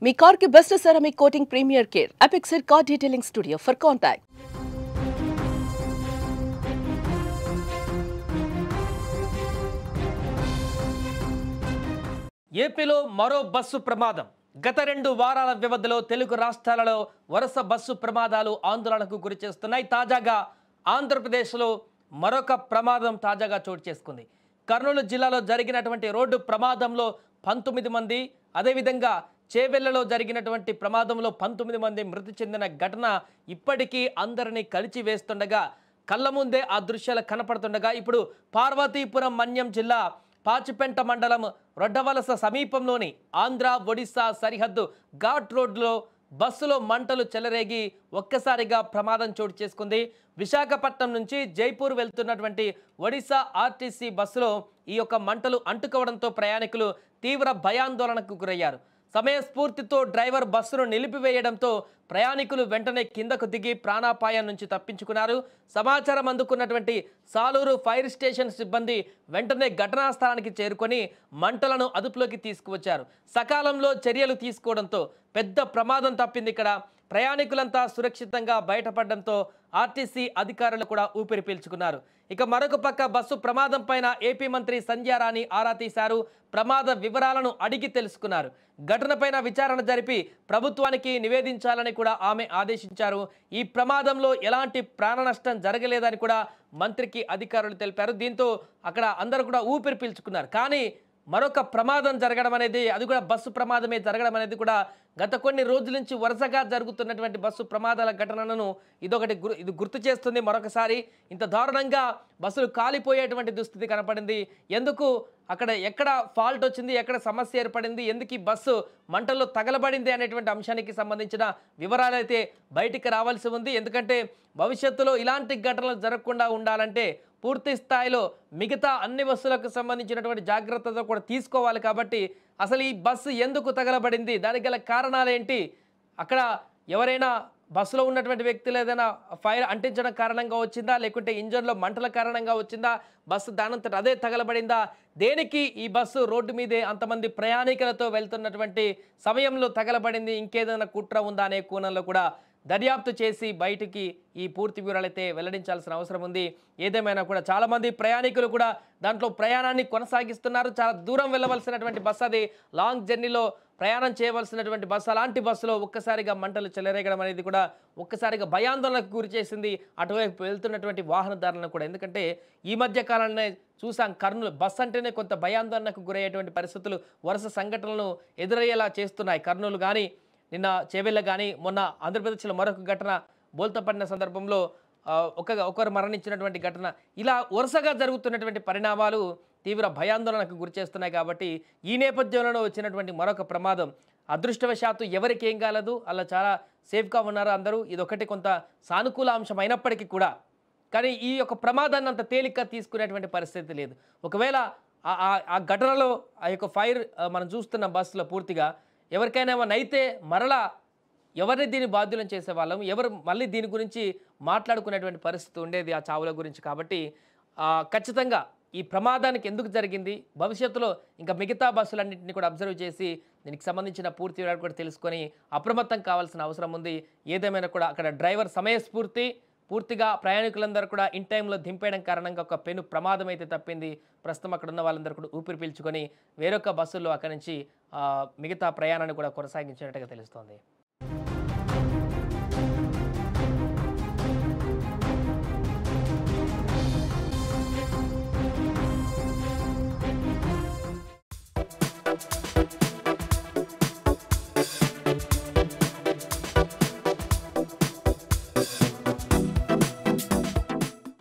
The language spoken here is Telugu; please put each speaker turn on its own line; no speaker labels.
మీ కార్ కి best ceramic coating premier care Apexer car detailing studio for contact.
ఏపీలో మరో బస్సు ప్రమాదం. గత 2 వారాల వ్యవధిలో తెలుగు రాష్ట్రాలలో వరుస బస్సు ప్రమాదాలు ఆందోళనకు గురి చేస్తున్నాయి. తాజాగా ఆంధ్రప్రదేశ్లో మరొక ప్రమాదం తాజాగా చోటు చేసుకుంది. కర్నూలు జిల్లాలో జరిగినటువంటి రోడ్డు ప్రమాదంలో 19 మంది, అదేవిధంగా చేవెళ్లలో జరిగినటువంటి ప్రమాదంలో 19 మంది మృతి చెందిన ఘటన ఇప్పటికీ అందరినీ కలిచివేస్తుండగా, కళ్ళ ముందే ఆ దృశ్యాలు కనపడుతుండగా, ఇప్పుడు పార్వతీపురం మన్యం జిల్లా పాచిపెంట మండలం రొడ్డవలస సమీపంలోని ఆంధ్ర ఒడిశా సరిహద్దు ఘాట్ రోడ్లో బస్సులో మంటలు చెలరేగి ఒక్కసారిగా ప్రమాదం చోటు చేసుకుంది. విశాఖపట్నం నుంచి జైపూర్ వెళ్తున్నటువంటి ఒడిశా ఆర్టీసీ బస్సులో ఈ యొక్క మంటలు అంటుకోవడంతో ప్రయాణికులు తీవ్ర భయాందోళనకు గురయ్యారు. సమయస్ఫూర్తితో డ్రైవర్ బస్సును నిలిపివేయడంతో ప్రయాణికులు వెంటనే కిందకు దిగి ప్రాణాపాయం నుంచి తప్పించుకున్నారు. సమాచారం అందుకున్నటువంటి సాలూరు ఫైర్ స్టేషన్ సిబ్బంది వెంటనే ఘటనా స్థలానికి చేరుకొని మంటలను అదుపులోకి తీసుకువచ్చారు. సకాలంలో చర్యలు తీసుకోవడంతో పెద్ద ప్రమాదం తప్పింది. ఇక్కడ ప్రయాణికులంతా సురక్షితంగా బయటపడడంతో ఆర్టీసీ అధికారులు కూడా ఊపిరి పీల్చుకున్నారు. ఇక మరొక పక్క బస్సు ప్రమాదం పైన ఏపీ మంత్రి సంధ్యారాణి ఆరా తీశారు. ప్రమాద వివరాలను అడిగి తెలుసుకున్నారు. ఘటనపైన విచారణ జరిపి ప్రభుత్వానికి నివేదించాలని కూడా ఆమె ఆదేశించారు. ఈ ప్రమాదంలో ఎలాంటి ప్రాణ నష్టం జరగలేదని కూడా మంత్రికి అధికారులు తెలిపారు. దీంతో అక్కడ అందరూ కూడా ఊపిరి పీల్చుకున్నారు. కానీ మరొక ప్రమాదం జరగడం అనేది, అది కూడా బస్సు ప్రమాదమే జరగడం అనేది కూడా గత కొన్ని రోజుల నుంచి వరుసగా జరుగుతున్నటువంటి బస్సు ప్రమాదాల ఘటనలను ఇది గుర్తు చేస్తుంది. మరొకసారి ఇంత దారుణంగా బస్సులు కాలిపోయేటువంటి దుస్థితి కనపడింది. ఎందుకు అక్కడ ఎక్కడ ఫాల్ట్ వచ్చింది, ఎక్కడ సమస్య ఏర్పడింది, ఎందుకు ఈ బస్సు మంటల్లో తగలబడింది అనేటువంటి అంశానికి సంబంధించిన వివరాలు అయితే బయటికి రావాల్సి ఉంది. ఎందుకంటే భవిష్యత్తులో ఇలాంటి ఘటనలు జరగకుండా ఉండాలంటే పూర్తి స్థాయిలో మిగతా అన్ని బస్సులకు సంబంధించినటువంటి జాగ్రత్తలు కూడా తీసుకోవాలి. కాబట్టి అసలు ఈ బస్సు ఎందుకు తగలబడింది, దానికి గల కారణాలు ఏంటి, అక్కడ ఎవరైనా బస్సులో ఉన్నటువంటి వ్యక్తులు ఏదైనా ఫైర్ అంటించడం కారణంగా వచ్చిందా, లేకుంటే ఇంజన్లో మంటల కారణంగా వచ్చిందా, బస్సు దానంతట అదే తగలబడిందా, దేనికి ఈ బస్సు రోడ్డు మీదే అంతమంది ప్రయాణికులతో వెళ్తున్నటువంటి సమయంలో తగలబడింది, ఇంకేదైనా కుట్ర ఉందా అనే కోణంలో కూడా దర్యాప్తు చేసి బయటికి ఈ పూర్తి వివరాలైతే వెల్లడించాల్సిన అవసరం ఉంది. ఏదేమైనా కూడా చాలామంది ప్రయాణికులు కూడా దాంట్లో ప్రయాణాన్ని కొనసాగిస్తున్నారు. చాలా దూరం వెళ్ళవలసినటువంటి బస్సు, అది లాంగ్ జర్నీలో ప్రయాణం చేయవలసినటువంటి బస్సు. అలాంటి బస్సులో ఒక్కసారిగా మంటలు చెలరేగడం అనేది కూడా ఒక్కసారిగా భయాందోళనకు గురి చేసింది అటువైపు వెళ్తున్నటువంటి వాహనదారులను కూడా. ఎందుకంటే ఈ మధ్య కాలంలోనే చూసాం, కర్నూలు బస్సు అంటేనే కొంత భయాందోళనకు గురయ్యేటువంటి పరిస్థితులు వరుస సంఘటనలను ఎదురయ్యేలా చేస్తున్నాయి. కర్నూలు కానీ, నిన్న చేవెళ్ళ కానీ, మొన్న ఆంధ్రప్రదేశ్లో మరొక ఘటన బోల్తపడిన సందర్భంలో ఒకరు మరణించినటువంటి ఘటన, ఇలా వరుసగా జరుగుతున్నటువంటి పరిణామాలు తీవ్ర భయాందోళనకు గురి చేస్తున్నాయి. కాబట్టి ఈ నేపథ్యంలో వచ్చినటువంటి మరొక ప్రమాదం, అదృష్టవశాత్తు ఎవరికి ఏం కాలేదు, అలా చాలా సేఫ్గా ఉన్నారు అందరూ. ఇదొకటి కొంత సానుకూల అంశం అయినప్పటికీ కూడా, కానీ ఈ యొక్క ప్రమాదాన్ని అంత తేలిక తీసుకునేటువంటి పరిస్థితి లేదు. ఒకవేళ ఆ ఘటనలో ఆ యొక్క ఫైర్ మనం చూస్తున్న బస్సులో పూర్తిగా ఎవరికైనా ఏమైనా అయితే మరలా ఎవరిని దీన్ని బాధ్యులను చేసేవాళ్ళం, ఎవరు మళ్ళీ దీని గురించి మాట్లాడుకునేటువంటి పరిస్థితి ఉండేది ఆ చావుల గురించి. కాబట్టి ఖచ్చితంగా ఈ ప్రమాదానికి ఎందుకు జరిగింది, భవిష్యత్తులో ఇంకా మిగతా బస్సులన్నింటినీ కూడా అబ్జర్వ్ చేసి దీనికి సంబంధించిన పూర్తి వివరాలు కూడా తెలుసుకొని అప్రమత్తం కావాల్సిన అవసరం ఉంది. ఏదేమైనా కూడా అక్కడ డ్రైవర్ పూర్తిగా ప్రయాణికులందరూ కూడా ఇన్ టైంలో దింపేయడం కారణంగా ఒక పెను ప్రమాదం అయితే తప్పింది. ప్రస్తుతం అక్కడ ఉన్న వాళ్ళందరూ కూడా ఊపిరి పీల్చుకొని వేరొక బస్సుల్లో అక్కడి నుంచి మిగతా ప్రయాణాన్ని కూడా కొనసాగించినట్టుగా తెలుస్తోంది.